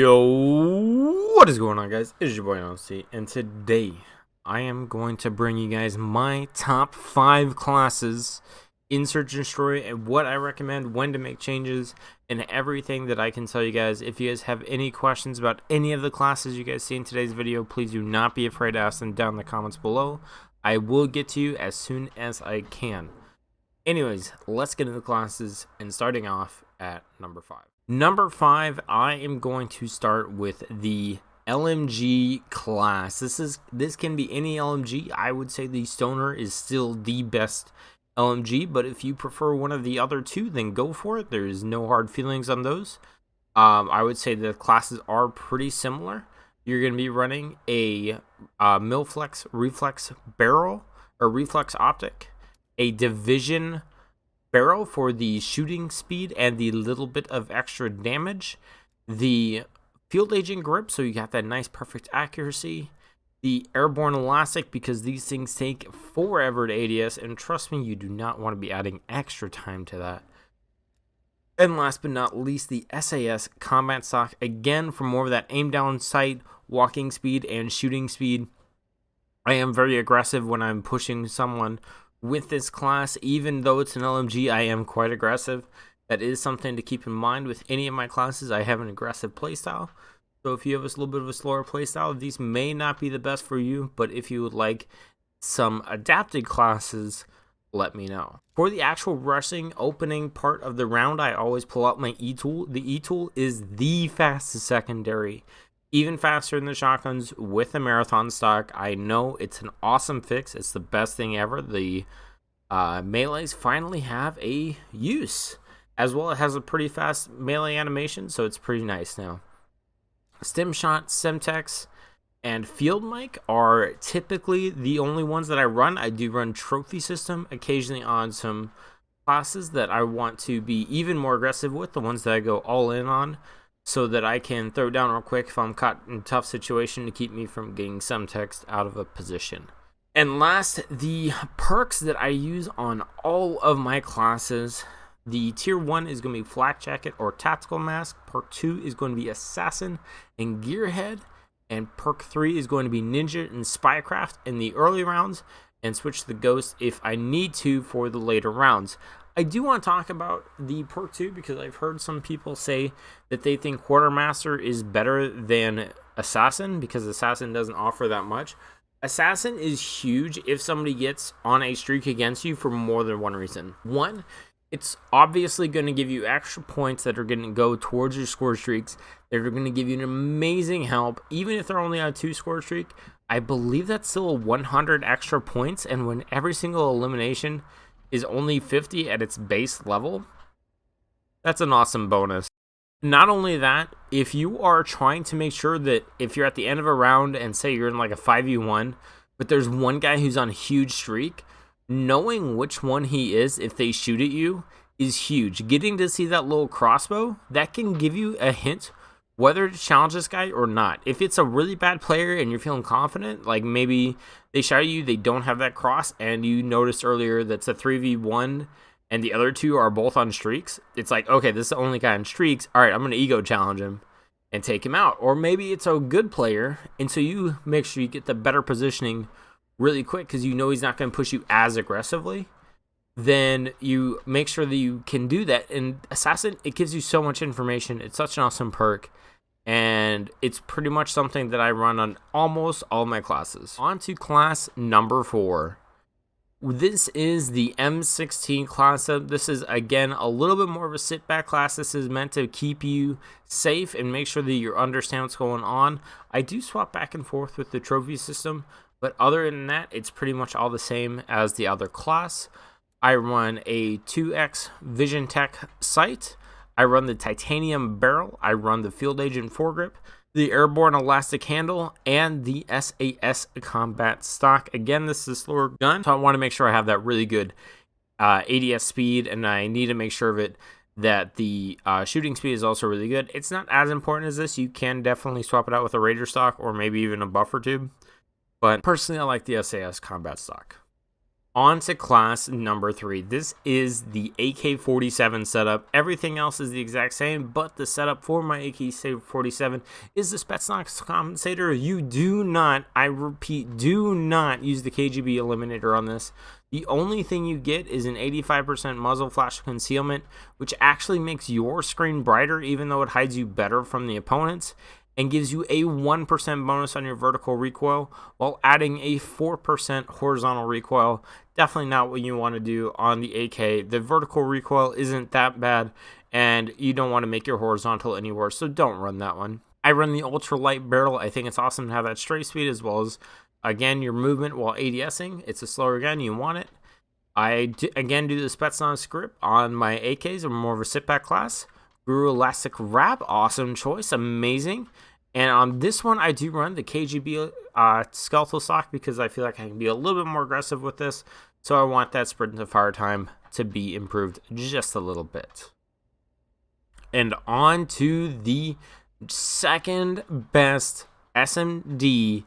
Yo, what is going on, guys? It's your boy NLC, and today I am going to bring you guys my top 5 classes in Search and Destroy and what I recommend, when to make changes, and everything that I can tell you guys. If you guys have any questions about any of the classes you guys see in today's video, please do not be afraid to ask them down in the comments below. I will get to you as soon as I can. Anyways, let's get into the classes, and starting off at number 5. Number 5, I am going to start with the LMG class. This can be any LMG. I would say the Stoner is still the best LMG, but if you prefer one of the other two, then go for it. There is no hard feelings on those. I would say the classes are pretty similar. You're going to be running a Millflex Reflex Barrel or Reflex Optic, a Division Barrel for the shooting speed and the little bit of extra damage, the Field Agent Grip, so you got that nice perfect accuracy, the Airborne Elastic, because these things take forever to ADS, and trust me, you do not want to be adding extra time to that. And last but not least, the SAS Combat Stock, again for more of that aim down sight, walking speed, and shooting speed. I am very aggressive when I'm pushing someone with this class. Even though it's an LMG, I am quite aggressive. That is something to keep in mind with any of my classes. I have an aggressive playstyle, so if you have a little bit of a slower playstyle, these may not be the best for you, but if you would like some adapted classes, let me know. For the actual rushing opening part of the round, I always pull out my E-Tool. The E-Tool is the fastest secondary, even faster than the shotguns with the marathon stock. I know it's an awesome fix. It's the best thing ever. The melees finally have a use. As well, it has a pretty fast melee animation, so it's pretty nice now. Stim Shot, Semtex, and Field Mic are typically the only ones that I run. I do run Trophy System occasionally on some classes that I want to be even more aggressive with, the ones that I go all in on, so that I can throw down real quick if I'm caught in a tough situation to keep me from getting some text out of a position. And last, the perks that I use on all of my classes. The tier 1 is going to be Flak Jacket or Tactical Mask. Perk 2 is going to be Assassin and Gearhead. And perk 3 is going to be Ninja and Spycraft in the early rounds, and switch to the Ghost if I need to for the later rounds. I do want to talk about the perk 2 because I've heard some people say that they think Quartermaster is better than Assassin because Assassin doesn't offer that much. Assassin is huge if somebody gets on a streak against you for more than one reason. One, it's obviously going to give you extra points that are going to go towards your score streaks. They're going to give you an amazing help, even if they're only on a 2 score streak. I believe that's still 100 extra points, and when every single elimination is only 50 at its base level, that's an awesome bonus. Not only that, if you are trying to make sure that if you're at the end of a round and say you're in like a 5v1, but there's one guy who's on a huge streak, knowing which one he is if they shoot at you is huge. Getting to see that little crossbow, that can give you a hint whether to challenge this guy or not. If it's a really bad player and you're feeling confident, like maybe they shot at you, they don't have that cross, and you noticed earlier that's a 3v1 and the other two are both on streaks, it's like, okay, this is the only guy on streaks. All right, I'm going to ego challenge him and take him out. Or maybe it's a good player, and so you make sure you get the better positioning really quick because you know he's not going to push you as aggressively. Then you make sure that you can do that. And Assassin, it gives you so much information. It's such an awesome perk, and it's pretty much something that I run on almost all my classes. On to class number 4. This is the M16 class. This is, again, a little bit more of a sit-back class. This is meant to keep you safe and make sure that you understand what's going on. I do swap back and forth with the trophy system, but other than that, it's pretty much all the same as the other class. I run a 2X Vision Tech sight. I run the Titanium Barrel. I run the Field Agent Foregrip, the Airborne Elastic Handle, and the SAS Combat Stock. Again, this is a slower gun, so I want to make sure I have that really good ADS speed, and I need to make sure of it that the shooting speed is also really good. It's not as important as this. You can definitely swap it out with a Raider stock or maybe even a buffer tube. But personally, I like the SAS Combat Stock. On to class number 3. This is the AK-47 setup. Everything else is the exact same, but the setup for my AK-47 is the Spetsnaz compensator. You do not, I repeat, do not use the KGB eliminator on this. The only thing you get is an 85% muzzle flash concealment, which actually makes your screen brighter even though it hides you better from the opponents, and gives you a 1% bonus on your vertical recoil while adding a 4% horizontal recoil. Definitely not what you want to do on the AK. The vertical recoil isn't that bad, and you don't want to make your horizontal any worse, so don't run that one. I run the ultralight barrel. I think it's awesome to have that stray speed as well as, again, your movement while ADSing. It's a slower gun. You want it. Again do the Spetsnaz grip on my AKs. I'm more of a sit-back class. GRU Elastic Wrap, awesome choice, amazing. And on this one, I do run the KGB Skeletal Stock because I feel like I can be a little bit more aggressive with this. So I want that sprint to fire time to be improved just a little bit. And on to the second best SMD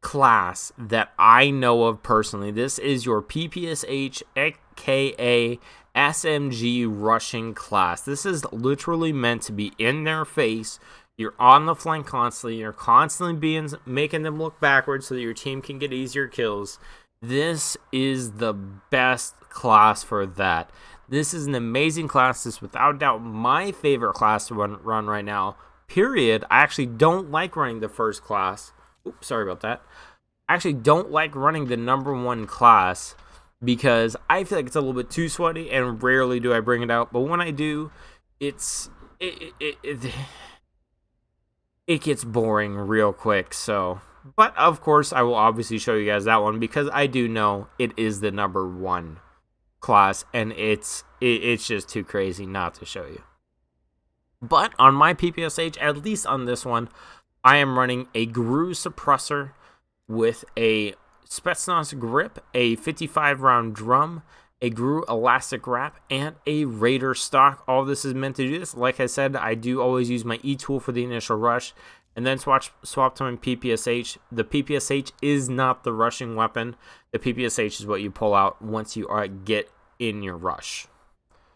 class that I know of personally. This is your PPSH, aka SMG rushing class. This is literally meant to be in their face. You're on the flank constantly. You're constantly making them look backwards so that your team can get easier kills. This is the best class for that. This is an amazing class. This is without doubt my favorite class to run right now. Period. I actually don't like running the first class. Oops, sorry about that. I actually don't like running the number 1 class because I feel like it's a little bit too sweaty, and rarely do I bring it out. But when I do, it gets boring real quick. So, but of course, I will obviously show you guys that one because I do know it is the number 1 class, and it's just too crazy not to show you. But on my PPSH, at least on this one, I am running a GRU suppressor with a Spetsnaz grip, a 55-round drum, a GRU Elastic Wrap, and a Raider stock. All this is meant to do this. Like I said, I do always use my E-tool for the initial rush, and then swap to my PPSH. The PPSH is not the rushing weapon. The PPSH is what you pull out once you get in your rush.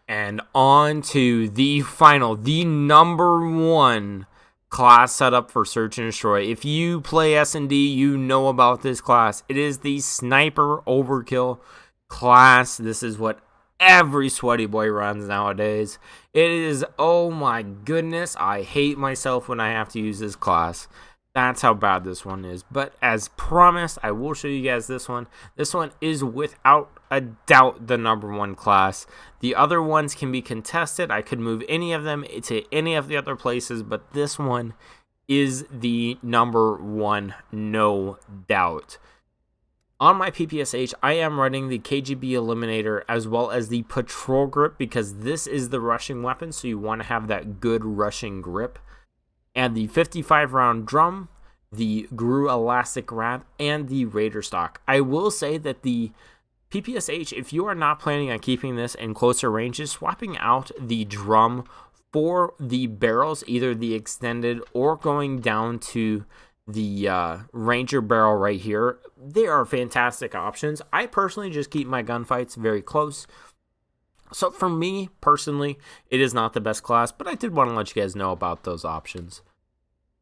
And on to the final, the number 1 class setup for Search and Destroy. If you play S&D, you know about this class. It is the Sniper Overkill class. This is what every sweaty boy runs nowadays. It is, oh my goodness, I hate myself when I have to use this class. That's how bad this one is. But as promised, I will show you guys this one. This one is without a doubt the number 1 class. The other ones can be contested. I could move any of them to any of the other places, but this one is the number 1, no doubt. On my PPSH, I am running the KGB Eliminator as well as the Patrol Grip because this is the rushing weapon, so you want to have that good rushing grip. And the 55-round drum, the GRU Elastic Wrap, and the Raider stock. I will say that the PPSH, if you are not planning on keeping this in closer ranges, swapping out the drum for the barrels, either the extended or going down to the Ranger barrel right here, they are fantastic options. I personally just keep my gunfights very close. So for me, personally, it is not the best class, but I did want to let you guys know about those options.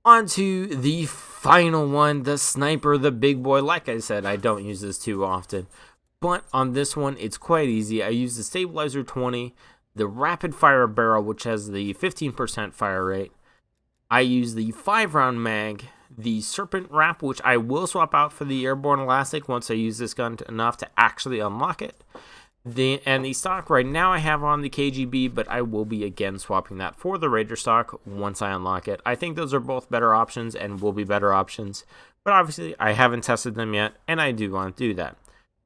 On to the final one, the Sniper, the big boy. Like I said, I don't use this too often, but on this one, it's quite easy. I use the Stabilizer 20, the Rapid Fire Barrel, which has the 15% fire rate. I use the 5-round mag, the Serpent Wrap, which I will swap out for the Airborne Elastic once I use this gun enough to actually unlock it. And the stock right now I have on the KGB, but I will be again swapping that for the Raider stock once I unlock it. I think those are both better options and will be better options, but obviously I haven't tested them yet, and I do want to do that.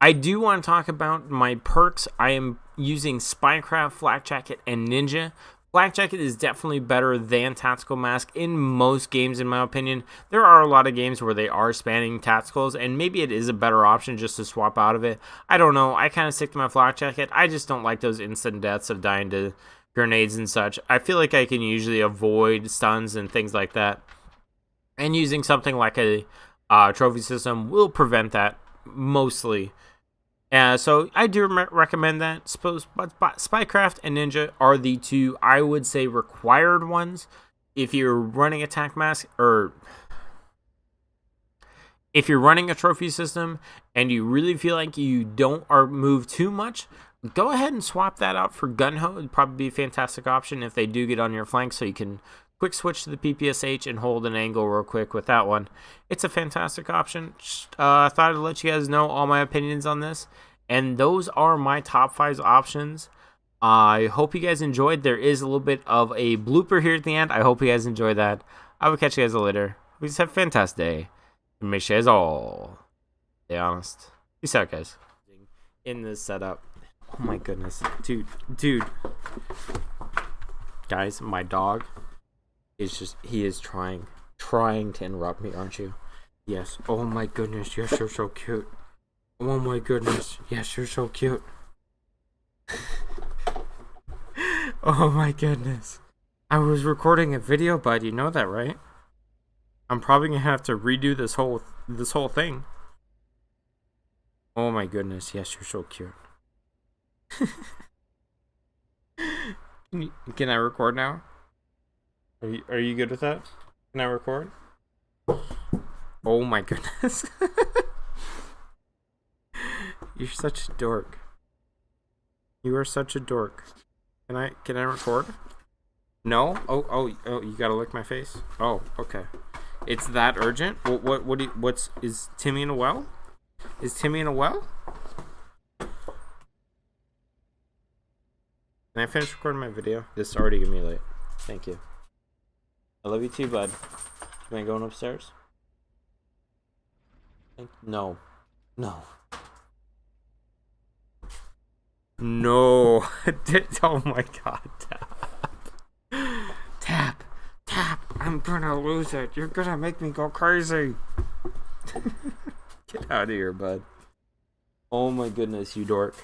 I do want to talk about my perks. I am using Spycraft, Flak Jacket, and Ninja. Flak Jacket is definitely better than Tactical Mask in most games, in my opinion. There are a lot of games where they are spanning Tacticals, and maybe it is a better option just to swap out of it. I don't know. I kind of stick to my Flak Jacket. I just don't like those instant deaths of dying to grenades and such. I feel like I can usually avoid stuns and things like that. And using something like a trophy system will prevent that mostly. So I do recommend that. Suppose Spycraft and Ninja are the two, I would say, required ones. If you're running Attack Mask, or if you're running a trophy system and you really feel like you don't move too much, go ahead and swap that out for Gung-Ho. It'd probably be a fantastic option if they do get on your flank, so you can quick switch to the PPSH and hold an angle real quick with that one. It's a fantastic option. I thought I'd let you guys know all my opinions on this, and those are my top 5 options. I hope you guys enjoyed. There is a little bit of a blooper here at the end. I hope you guys enjoyed that. I will catch you guys later. We just have a fantastic day. And make sure you guys all stay honest. Peace out, guys. In this setup. Oh my goodness. Dude. Guys, my dog is he is trying to interrupt me, aren't you? Yes. Oh my goodness. Yes, you're so cute. Oh my goodness. Yes, you're so cute. Oh my goodness. I was recording a video, bud. You know that, right? I'm probably gonna have to redo this whole thing. Oh my goodness. Yes, you're so cute. Can I record now? Are you good with that? Can I record? Oh my goodness. You're such a dork. You are such a dork. Can I record? No? Oh, you gotta lick my face? Oh, okay. It's that urgent? Is Timmy in a well? Is Timmy in a well? Can I finish recording my video? This is already getting me late. Thank you. I love you too, bud. Am I going upstairs? No. No. No. Oh my god. Tap. I'm gonna lose it. You're gonna make me go crazy. Get out of here, bud. Oh my goodness, you dork.